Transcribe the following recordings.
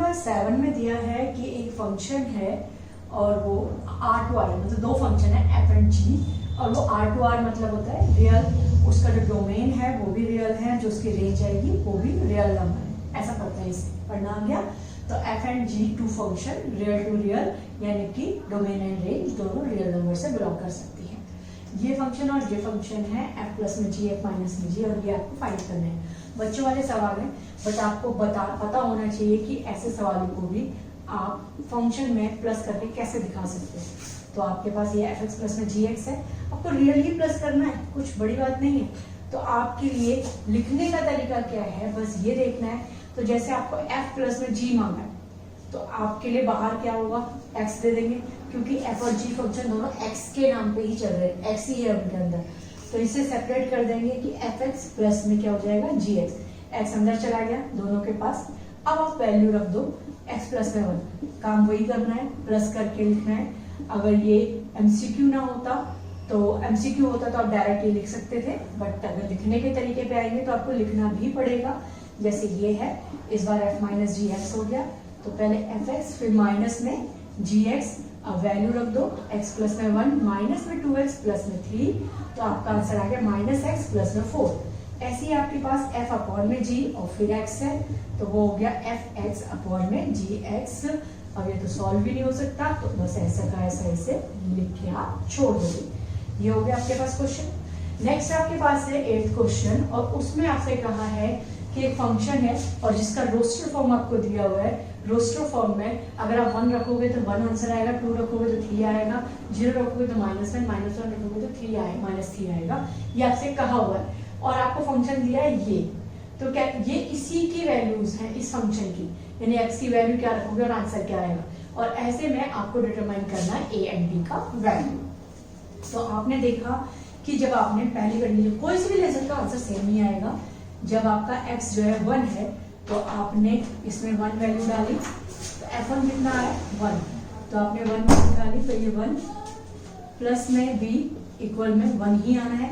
Number 7 में दिया है कि एक फंक्शन है और वो R टू R मतलब दो फंक्शन है f एंड g और वो R टू R मतलब होता है रियल, उसका जो डोमेन है वो भी रियल है, जो उसकी रेंज आएगी वो भी रियल नंबर है, ऐसा पढ़ता है इसे पढ़ना आ गया। तो f and g to function real to real यानी कि डोमेन एंड रेंज दोनों रियल नंबर से बिलोंग कर सकती है। ये फंक्शन और ये फंक्शन है f प्लस में g f माइनस में g और ये आपको फाइंड करना है। बच्चों वाले सवाल हैं बट आपको पता होना चाहिए कि ऐसे सवालों को भी आप फंक्शन में प्लस करके कैसे दिखा सकते हैं। तो आपके पास ये एफ एक्स प्लस में जी एक्स है, आपको रियल ही प्लस करना है, कुछ बड़ी बात नहीं है। तो आपके लिए लिखने का तरीका क्या है बस ये देखना है। तो जैसे आपको f प्लस में g मांगा है तो आपके लिए बाहर क्या होगा x दे देंगे, क्योंकि f और g फंक्शन दोनों x के नाम पे ही चल रहे हैं, x ही है उनके अंदर। तो इसे सेपरेट कर देंगे कि एफ एक्स प्लस में क्या हो जाएगा जी एक्स, एक्स अंदर चला गया दोनों के पास। अब आप वैल्यू रख दो x प्लस में 1, काम वही करना है, प्लस करके लिखना है। अगर ये एमसीक्यू ना होता तो एमसीक्यू होता तो आप डायरेक्ट ये लिख सकते थे, बट अगर लिखने के तरीके पे आएंगे तो आपको लिखना भी पड़ेगा। जैसे ये है, इस बार f माइनस जी एक्स हो गया, तो पहले एफ एक्स फिर माइनस में जी एक्स, अब वैल्यू रख दो x प्लस में 1 माइनस में 2x प्लस में 3, तो आपका आंसर आ गया माइनस एक्स प्लस में 4। ऐसे ही आपके पास f अपॉन में g और फिर x है तो वो हो गया एफ एक्स अपॉन में जी एक्स। अब ये तो सॉल्व भी नहीं हो सकता तो बस ऐसा का ऐसा इसे लिख के आप छोड़ दोगे। ये हो गया आपके पास क्वेश्चन। नेक्स्ट आपके पास है 8th क्वेश्चन और उसमें आपसे कहा है कि एक फंक्शन है और जिसका रोस्टर फॉर्म आपको दिया हुआ है। रोस्टर फॉर्म में अगर आप 1 रखोगे तो 1 आंसर आएगा, 2 रखोगे तो 3 आएगा, 0 रखोगे तो -1, -1 रखोगे तो 3 आएगा, -3 आएगा। ये आपसे कहा हुआ है और आपको फंक्शन दिया है ये, तो क्या ये इसी की वैल्यूज हैं इस फंक्शन की, यानी x की वैल्यू क्या रखोगे और आंसर क्या आएगा। और ऐसे में आपको डिटरमाइन करना है a एंड b का वैल्यू। तो आपने देखा कि जब आपने पहली कंडीशन, कोई सी भी लेसन का आंसर सेम नहीं आएगा। जब आपका x जो है 1 है तो आपने इसमें 1 वैल्यू डाली तो f1 कितना है 1, तो आपने 1 वैल्यू डाली तो ये 1 प्लस में b इक्वल में 1 ही आना है,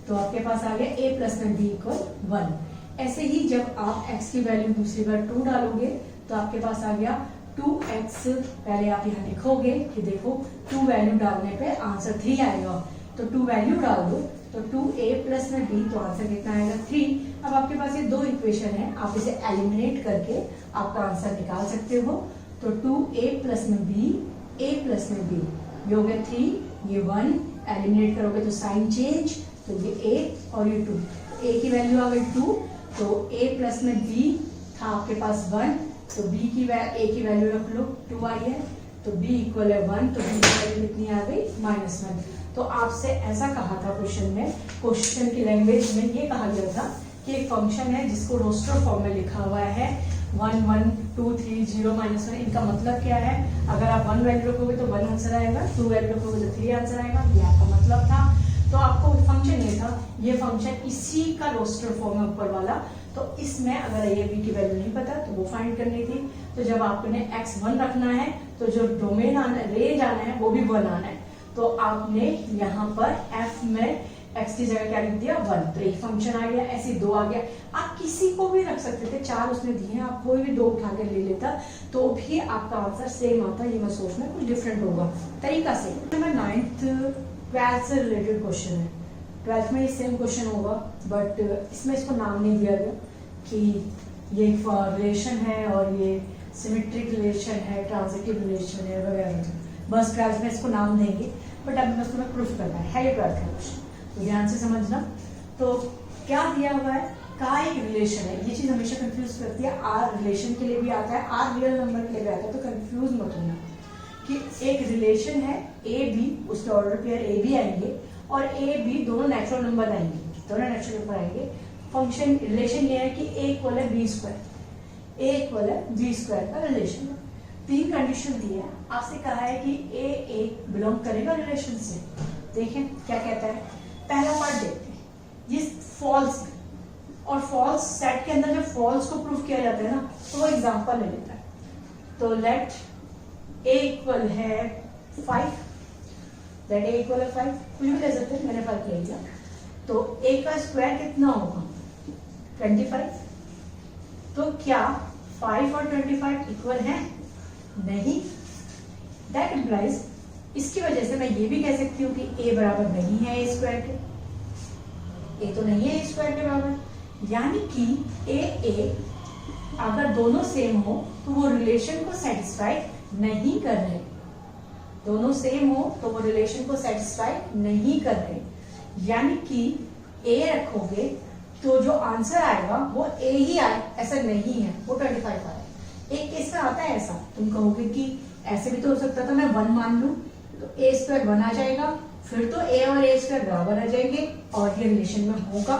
तो आपके पास आ गया a प्लस में b इक्वल 1। ऐसे ही जब आप x की वैल्यू दूसरी बार 2 डालोगे तो आपके पास आ गया 2x। पहले आप यहाँ लिखोगे कि देखो 2 वैल्यू डालने पे आंसर 3 आएगा, तो 2 वैल्यू डाल दो तो 2a प्लस में b, तो आंसर कितना आएगा 3। अब आपके पास ये दो इक्वेशन है, आप इसे एलिमिनेट करके आपका आंसर निकाल सकते हो। तो 2a प्लस में b, a प्लस में b, ये हो गया 3, ये 1, एलिमिनेट करोगे तो साइन चेंज, तो ये a और ये 2, a की वैल्यू आ गई 2, तो a प्लस में b था आपके पास 1, तो b की a की वैल्यू रख लो 2 आई है, तो b इक्वल है 1, तो b की वैल्यू कितनी आ गई -1। तो आपसे ऐसा कहा था क्वेश्चन में, क्वेश्चन की लैंग्वेज में ये कहा गया था कि एक फंक्शन है जिसको रोस्टर फॉर्म में लिखा हुआ है 1 1 2 3 0 -1। इनका मतलब क्या है, अगर आप 1 वैल्यू रखोगे तो 1 आंसर आएगा, 2 वैल्यू रखोगे तो 3 आंसर आएगा, ये आपका मतलब था। तो आपको फंक्शन ये था, ये फंक्शन इसी का रोस्टर फॉर्म है ऊपर वाला। तो इसमें अगर a b की वैल्यू नहीं पता तो वो फाइंड करनी थी। तो जब आपने x1 रखना है तो जो डोमेन आना रेंज आना है वो भी 1 आना है, तो आपने यहाँ पर f में x की जगह क्या लिख दिया 1, तो एक फंक्शन आ गया। ऐसे 2 आ गया, आप किसी को भी रख सकते थे, 4 उसने दिए हैं, आप कोई भी 2 उठा के ले लेता तो भी आपका आंसर सेम आता। ये मैं सोचना कुछ डिफरेंट होगा तरीका से। नंबर 9th 12th से रिलेटेड क्वेश्चन है। 12th में ये सेम क्वेश्चन होगा बट इसमें इसको नाम नहीं दिया गया कि ये एक रिलेशन है और ये सिमेट्रिक रिलेशन है, ट्रांजिटिव रिलेशन है वगैरह। बस 12th में इसको नाम देंगे बट अब बस तुम्हें प्रूफ करना है ये 12th का क्वेश्चन, तो ध्यान से समझना। तो क्या दिया हुआ है, का एक रिलेशन है, ये चीज हमेशा कंफ्यूज करती है। आर रिलेशन के लिए भी आता है, आर रियल नंबर के लिए भी आता है, तो कंफ्यूज मत होना कि एक रिलेशन है ए बी, उसके ऑर्डर पेयर ए बी आएंगे और ए बी दोनों नेचुरल नंबर आएंगे, दोनों नेचुरल नंबर आएंगे। फंक्शन रिलेशन ये है कि a इक्वल है b स्क्वायर, a इक्वल है b स्क्वायर का रिलेशन। 3 कंडीशन दी है, आपसे कहा है कि a बिलोंग करेगा रिलेशन से। देखें क्या कहता है, पहला पार्ट देखते हैं, ये फॉल्स है और फॉल्स सेट के अंदर जब फॉल्स को प्रूफ किया जाता है ना तो वो एग्जांपल ले लेता है। तो लेट a इक्वल है 5, लेट a इक्वल है 5, कुछ भी ले सकते हैं, मैंने 5 ले लिया। तो a का स्क्वायर कितना होगा 25। तो क्या 5 और 25 इक्वल हैं? नहीं। दैट इम्प्लाइज, इसकी वजह से मैं ये भी कह सकती हूँ कि a बराबर नहीं है a स्क्वायर के, a तो नहीं है a स्क्वायर के बराबर, यानी कि a अगर दोनों सेम हो तो वो रिलेशन को सेटिस्फाई नहीं कर रहे, दोनों सेम हो तो वो रिलेशन को सेटिस्फाई नहीं कर रहे, यानी कि a रखोगे तो जो आंसर आएगा वो a ही आए, ऐसा नहीं है, वो 25 आए। एक केस में आता है ऐसा, तुम कहोगे कि ऐसे भी तो हो सकता था मैं 1 मान लूं तो a स्क्वायर 1 आ जाएगा, फिर तो a और a स्क्वायर बराबर आ जाएंगे और ये रिलेशन में होगा।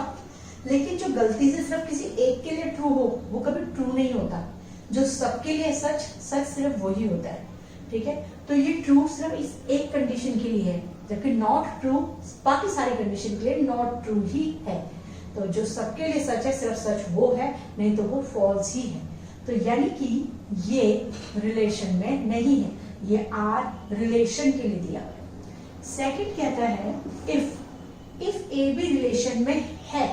लेकिन जो गलती से सिर्फ किसी एक के लिए ट्रू हो वो कभी ट्रू नहीं होता, जो सबके लिए सच सिर्फ वही होता है। ठीक है, तो ये ट्रू सिर्फ इस एक कंडीशन के लिए है, जबकि नॉट ट्रू बाकी सारी कंडीशन के लिए नॉट ट्रू ही है। तो जो सबके लिए सच है सिर्फ सच वो है, नहीं तो वो फॉल्स ही है। तो यानी कि ये रिलेशन में नहीं है, ये आर रिलेशन के लिए दिया हुआ है। सेकंड कहता है इफ ए बी रिलेशन में है,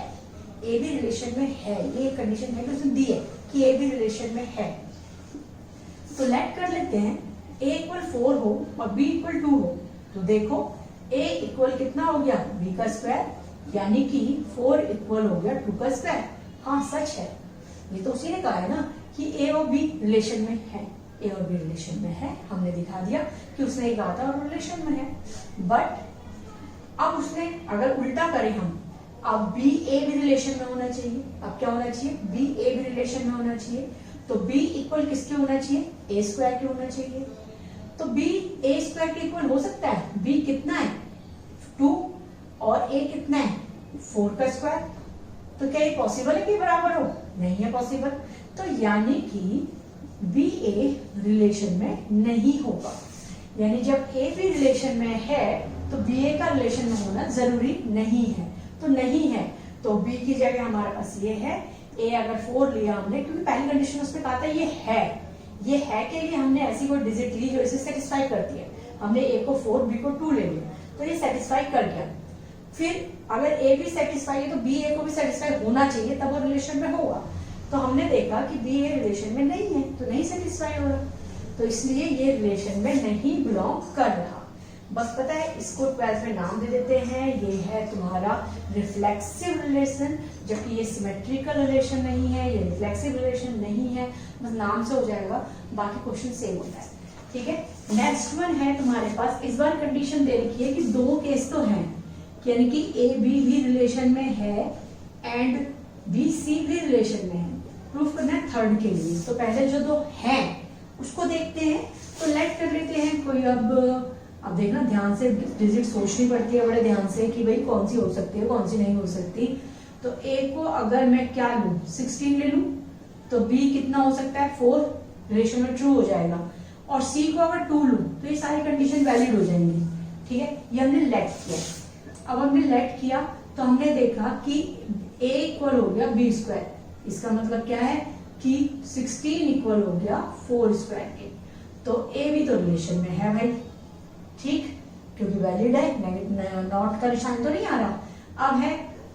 ए बी रिलेशन में है, ये कंडीशन है कि उसने दी है कि ए बी रिलेशन में है। तो लेट कर लेते हैं a इक्वल 4 हो और b इक्वल 2 हो, तो देखो a इक्वल कितना हो गया b का स्क्वायर, यानी कि 4 इक्वल हो गया 2 का स्क्वायर। हाँ सच है, ये तो उसी ने कहा है ना कि a और b रिलेशन में है, a और b रिलेशन में है, हमने दिखा दिया कि उसने ये कहा था और रिलेशन में है। बट अब उसने अगर उल्टा करें हम, अब b a भी रिलेशन में होना चाहिए, अब क्या होना चाहिए b a भी रिलेशन में होना चाहिए, तो b इक्वल किसके होना चाहिए a स्क्वायर के होना चाहिए। तो b a स्क्वायर के इक्वल हो सकता है, b कितना है 2 और a कितना है 4 का स्क्वायर, तो क्या ये पॉसिबल है कि बराबर हो? नहीं है पॉसिबल। तो यानी कि b a रिलेशन में नहीं होगा, यानी जब a भी रिलेशन में है तो b a का रिलेशन में होना जरूरी नहीं है, तो नहीं है। तो b की जगह हमारे पास ये है, a अगर 4 लिया हमने, क्योंकि पहली कंडीशन उसमें कहा था ये है के लिए हमने ऐसी कोई डिजिट ली जो इसे सेटिस्फाई करती है, हमने a को 4 b को 2 ले लिया, तो ये सेटिस्फाई कर गया। फिर अगर a भी सेटिस्फाई है तो b a को भी सेटिस्फाई होना चाहिए, तब वो रिलेशन में होगा। तो हमने देखा कि b a रिलेशन में नहीं है, तो नहीं सेटिस्फाई हो रहा, तो इसलिए ये रिलेशन में नहीं बिलोंग कर रहा। बस पता है इसको 12th में नाम दे देते हैं, ये है तुम्हारा रिफ्लेक्सिव रिलेशन, जबकि ये सिमेट्रिकल रिलेशन नहीं है, ये रिफ्लेक्सिव रिलेशन नहीं है, बस नाम से हो जाएगा, बाकी क्वेश्चन सेम होता है। ठीक है, नेक्स्ट वन है तुम्हारे पास, इस बार कंडीशन दे रखी है कि 2 केस तो हैं, यानी कि ए बी भी रिलेशन में है एंड बी सी भी रिलेशन में है, प्रूफ करना है थर्ड के लिए। तो पहले जो 2 हैं उसको देखते हैं, तो लेट कर लेते हैं कोई। अब देखना ध्यान से, डिजिट सोचनी पड़ती है बड़े ध्यान से कि भाई कौन सी हो सकती है कौन सी नहीं हो सकती। तो a को अगर मैं क्या लूं 16 ले लूं, तो b कितना हो सकता है 4, रिलेशन में ट्रू हो जाएगा, और c को अगर 2 लूं तो ये सारी कंडीशन वैलिड हो जाएंगी। ठीक है, ये हमने लेट किया। अब हमने लेट किया तो हमने देखा कि a इक्वल हो गया b स्क्वायर, इसका मतलब क्या है कि 16 इक्वल हो गया 4 स्क्वायर के, तो a भी तो रिलेशन में है भाई, ठीक, क्योंकि वैलिड है, नॉट का निशान तो नहीं आ रहा। अब है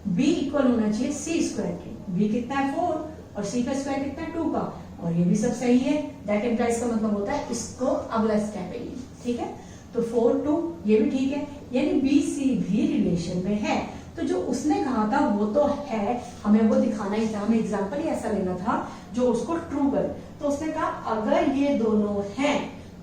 b इक्वल होना चाहिए c स्क्वायर के, b कितना है 4 और c का स्क्वायर कितना है 2 का, और ये भी सब सही है। दैट इम्प्लाइज का मतलब होता है इसको अगला स्टेप है ये। ठीक है, तो 4 2 ये भी ठीक है, यानी b c भी रिलेशन में है। तो जो उसने कहा था वो तो है, हमें वो दिखाना ही था, हमें एग्जाम्पल ही ऐसा लेना था जो उसको ट्रू करे। तो उसने कहा अगर ये दोनों हैं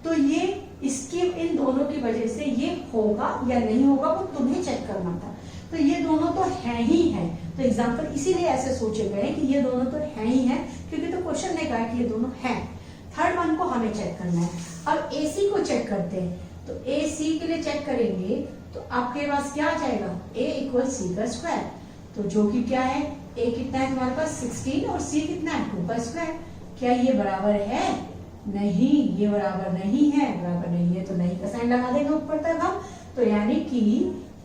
तो ये इसकी इन दोनों की वजह से ये होगा या नहीं होगा वो तुम्हें चेक करना था। तो ये दोनों तो है ही है, तो एग्जाम्पल इसीलिए ऐसे सोचे गए कि ये दोनों तो है ही है, क्योंकि तो क्वेश्चन ने कहा कि ये दोनों हैं। थर्ड वन को हमें चेक करना है। अब AC को चेक करते हैं, तो AC के लिए चेक करेंगे तो आपके पास क्या आ जाएगा A इक्वल C का स्क्वायर, तो जो कि क्या है A कितना है तुम्हारे पास 16 और C कितना है 2 का स्क्वायर। क्या ये बराबर है? नहीं, ये बराबर नहीं है, बराबर नहीं है तो नहीं का साइन लगा देंगे ऊपर तक हम। तो यानी कि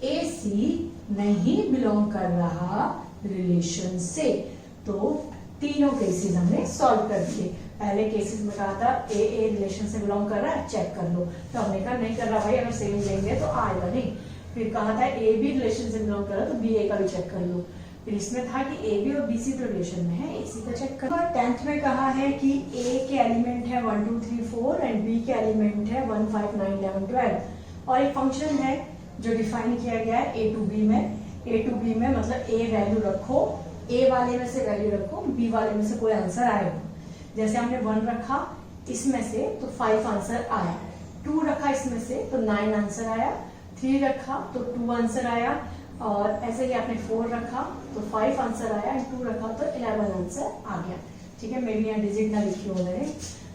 AC नहीं बिलोंग कर रहा रिलेशन से। तो तीनों केसेस हमने सॉल्व कर दिए। पहले केसेस में कहा था ए रिलेशन से बिलोंग कर रहा है, चेक कर लो, तो हमने कहा नहीं कर रहा भाई, अगर सेम लेंगे तो आएगा नहीं। फिर कहा था ए बी रिलेशन से बिलोंग कर रहा है तो बी ए का भी चेक कर लो। फिर इसमें था कि ए बी और बी सी तो रिलेशन में है, इसी को चेक कर। 10th में कहा है कि ए के एलिमेंट है 1 2 3 4 एंड बी के एलिमेंट है 1 5 9 11 12 और एक फंक्शन है जो डिफाइन किया गया है ए टू बी में। ए टू बी में मतलब ए वैल्यू रखो, ए वाले में से वैल्यू रखो, बी वाले में से कोई आंसर आएगा। जैसे हमने 1 रखा इसमें से तो 5 आंसर आया, 2 रखा इसमें से तो 9 आंसर आया, 3 रखा तो 2 आंसर आया, और ऐसे ही आपने 4 रखा तो 5 आंसर आया, 2 रखा तो 11 आंसर आ गया। ठीक है, मे भी यहाँ डिजिट ना लिखी हो मैंने,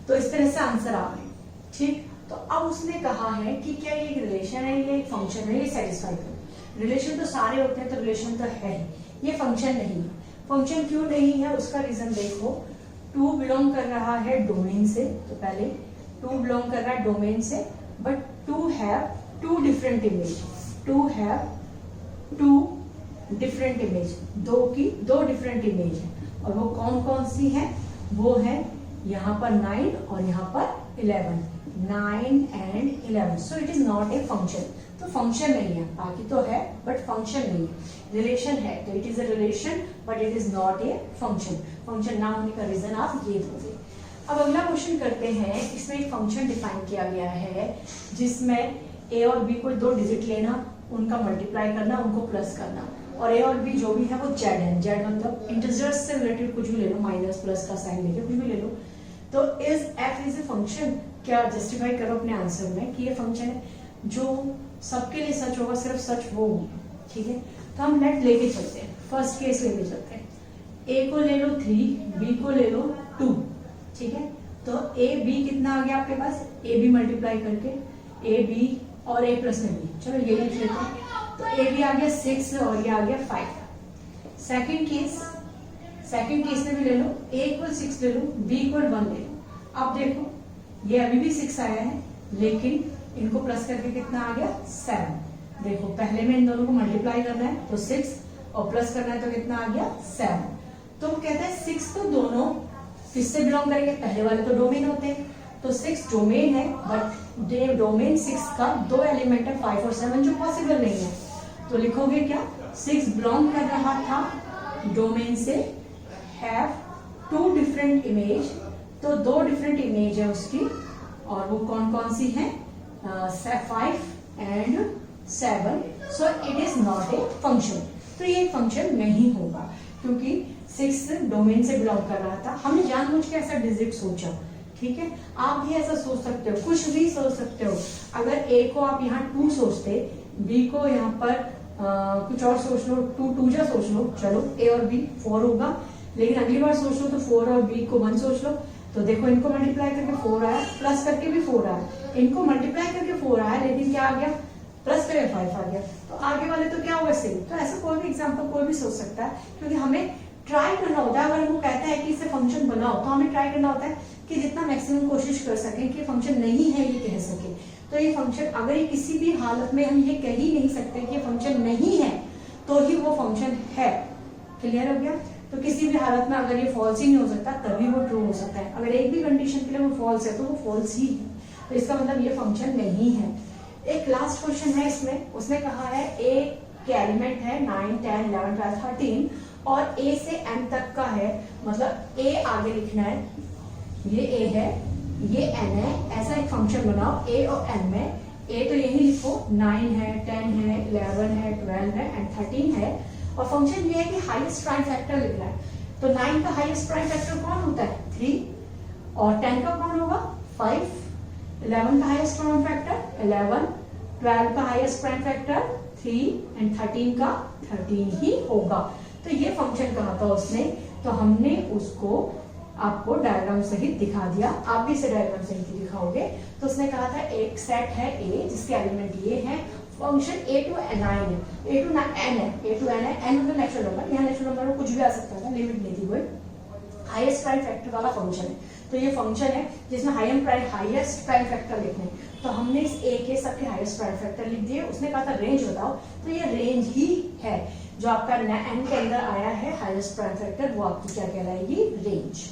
तो इस तरह से आंसर आ गए। ठीक, तो अब उसने कहा है कि क्या ये एक रिलेशन है, ये एक फंक्शन है, ये सेटिस्फाई करो। रिलेशन तो सारे होते हैं, तो रिलेशन तो है ही, ये फंक्शन नहीं है। फंक्शन क्यों नहीं है उसका रीजन देखो, 2 बिलोंग कर रहा है डोमेन से, तो पहले 2 बिलोंग कर रहा है डोमेन से, but 2 have 2 different image, 2 have 2 different image, 2 different image है, और वो कौन कौन सी है, वो है यहाँ पर 9 और यहाँ पर 11, 9 and 11। So it is not a function, तो फंक्शन नहीं है, बाकी तो है बट फंक्शन नहीं है। रिलेशन है तो it is a relation but it is not a function. Function ना होने का रीजन आप ये दोगे। अब अगला क्वेश्चन करते हैं, इसमें एक फंक्शन डिफाइन किया गया है जिसमें ए और बी को 2 डिजिट लेना, उनका मल्टीप्लाई करना, उनको प्लस करना, और ए और बी जो भी है वो जेड है। जेड मतलब इंटीजर्स से रिलेटेड कुछ भी ले लो, माइनस प्लस का साइन लेके कुछ भी ले लो। तो is F is a function, क्या जस्टिफाई करो अपने आंसर में कि ये फंक्शन है। जो सबके लिए सच होगा सिर्फ सच वो होगा। ठीक है, तो हम लेट लेके चलते हैं, फर्स्ट केस लेके चलते हैं। ए को ले लो 3, बी को ले लो 2। ठीक है, तो ए बी कितना आ गया आपके पास, ए बी मल्टीप्लाई करके ए बी और ए प्लस में बी, चलो ये लिख लेते हैं। तो ए बी आ गया 6 और ये आ गया 5। सेकंड केस में भी ले लो, ए इक्वल 6 ले लो, बी इक्वल 1 ले लो। अब देखो ये अभी भी 6 आया है, लेकिन इनको प्लस करके कितना आ गया 7। देखो पहले में इन दोनों को मल्टीप्लाई करना है तो 6 और प्लस करना है तो कितना आ गया 7। तो कहते हैं 6 तो दोनों किससे बिलोंग करेंगे, पहले वाले तो डोमेन होते हैं, तो 6 डोमेन है, बट डोमेन 6 का 2 एलिमेंट है 5 और 7 जो पॉसिबल नहीं है। तो लिखोगे क्या, 6 बिलोंग कर रहा था डोमेन से, हैव 2 डिफरेंट इमेज, तो 2 डिफरेंट इमेज है उसकी, और वो कौन कौन सी है, 5 and 7। So it is not a function. तो ये फंक्शन नहीं होगा क्योंकि 6 डोमेन से बिलोंग कर रहा था। हमने जानबूझ के ऐसा डिजिट सोचा। ठीक है, आप भी ऐसा सोच सकते हो, कुछ भी सोच सकते हो। अगर ए को आप यहाँ 2 सोचते, बी को यहाँ पर कुछ और सोच लो, 2 जा सोच लो, चलो ए और बी 4 होगा। लेकिन अगली बार सोच लो तो 4 और बी को 1 सोच लो, तो देखो इनको मल्टीप्लाई करके 4 आया, प्लस करके भी 4 आया, इनको मल्टीप्लाई करके 4 आया, लेकिन क्या आ गया, प्लस करके 5 आ गया। तो आगे वाले तो क्या होगा, सेम। तो ऐसा कोई भी एग्जाम्पल कोई भी सोच सकता है, क्योंकि हमें ट्राई करना होता है। अगर वो कहता है कि इसे फंक्शन बनाओ, तो हमें ट्राई करना होता है कि जितना मैक्सिमम कोशिश कर सकें कि फंक्शन नहीं है ये कह सके। तो ये फंक्शन, अगर ये किसी भी हालत में हम ये कह ही नहीं सकते कि ये फंक्शन नहीं है, तो ही वो फंक्शन है। क्लियर हो गया। तो किसी भी हालत में अगर ये फॉल्स ही नहीं हो सकता, तभी वो ट्रू हो सकता है। अगर एक भी कंडीशन के लिए वो फॉल्स है तो वो फॉल्स ही है, तो इसका मतलब ये फंक्शन नहीं है। एक लास्ट क्वेश्चन है इसमें, उसने कहा है ए के एलिमेंट है 9 10 11 12 13 और ए से एन तक का है, मतलब ए आगे लिखना है, ये ए है, ये एन है, ऐसा एक फंक्शन बनाओ ए और एन में। ए तो यही लिखो, 9 है, 10 है, 11 है, 12 है एंड 13 है, और फंक्शन ये है कि हाईएस्ट प्राइम फैक्टर लिखना है। तो 9 का हाईएस्ट प्राइम फैक्टर कौन होता है, 3, और 10 का कौन होगा, 5, 11 का हाईएस्ट प्राइम फैक्टर 11, 12 का हाईएस्ट प्राइम फैक्टर 3 एंड 13 का 13 ही होगा। तो ये फंक्शन कहा था उसने, तो हमने उसको आपको डायग्राम सहित दिखा दिया। आप भी इसे डायग्राम सहित दिखाओगे। तो उसने कहा था एक सेट है ए जिसके एलिमेंट ये है, फंक्शन a to n है, a to n है, a to n है, n मतलब नेचुरल नंबर, यहाँ नेचुरल नंबर में कुछ भी आ सकता है, लिमिट नहीं थी कोई, हाईएस्ट प्राइम फैक्टर वाला फंक्शन है। तो ये फंक्शन है जिसमें हाईएस्ट प्राइम फैक्टर लिखने, तो हमने इस a के सबके हाईएस्ट प्राइम फैक्टर लिख दिए। उसने कहा था रेंज बताओ, तो ये रेंज ही है जो आपका n के अंदर आया है हाईएस्ट प्राइम फैक्टर, वो आपकी क्या कहलाएगी, रेंज।